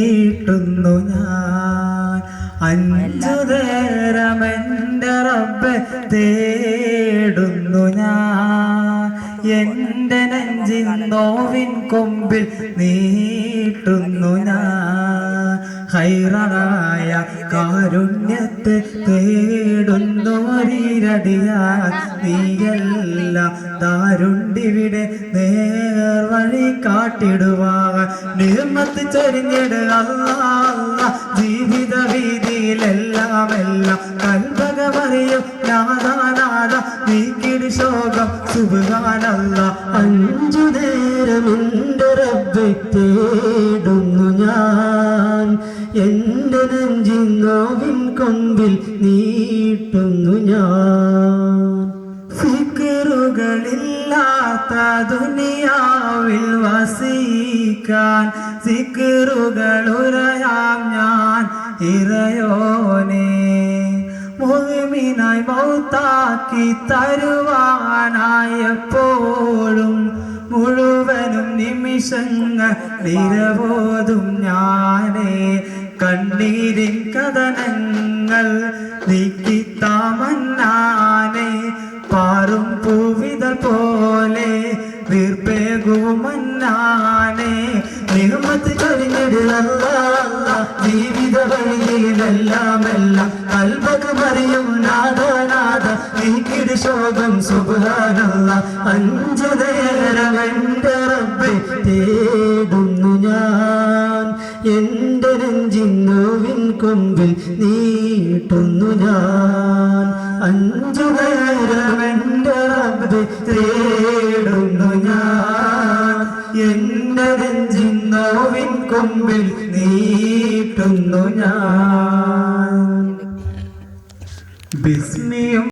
നീട്ടുന്നു ഞാൻ അഞ്ചു നേരമെൻ്റെ റബ്ബെ തേടുന്നു ഞാൻ എൻ്റെ നെഞ്ചിൻ നോവിൻ കൊമ്പിൽ നീട്ടുന്നു ഞാൻ ഹൈറായ കാരുണ്യത്തെ തേടുന്നു ഒരിരടിയാൽ നീയല്ല ദാരുണ്ടിവിടെ നേർവഴി കാട്ടിടുവാൻ നിർമ്മത്ത് ചൊരിഞ്ഞിടുക ജീവിത വീതിയിലെല്ലാം എല്ലാം കൽപകമറിയും നാദാനാദ നീക്കിട് ശോകം സുബ്ഹാനല്ലാഹ് അഞ്ചു നേരമെൻ്റെ റബ്ബെ തേടുന്നു ഞാൻ എൻ്റെ നെഞ്ചിൻ നോവിൻ കൊമ്പിൽ നീട്ടുന്നു ഞാൻ സിക്റുകളില്ലാത്ത ദുനിയാവിൽ വസിക്കാൻ സിക്റുകളുരയാം ഞാൻ ഇറയോനെ മുഅ്മിനായി മൗത്താക്കി തരുവാനായപ്പോഴും മുഴുവനും നിമിഷങ്ങൾ നിരവോതും ഞാനേ കണ്ണീരിൻ കഥനങ്ങൾ നീക്കിത്താമന്നാനെ പാറും പൂവിതൾ പോലെ വീർപ്പേകുമന്നാനെ നിഹമത്ത് ചൊരിഞ്ഞിടുക ജീവിത വഴിയിലെല്ലാം എല്ലാം കൽബകമറിയും നാദനാദ നീക്കിട് ശോകം സുബ്ഹാനല്ലാഹ് അഞ്ചു നേരമെൻ്റെ റബ്ബെ തേടുന്നു ഞാൻ എൻ്റെ നെഞ്ചിൻ നോവിൻ കൊമ്പിൽ നീട്ടുന്നു ഞാൻ അഞ്ചു നേരമെൻ്റെ റബ്ബെ തേടുന്നു ഞാൻ എൻ്റെ നെഞ്ചിൻ നോവിൻ കൊമ്പിൽ നീട്ടുന്നു ഞാൻ ബിസ്മിയും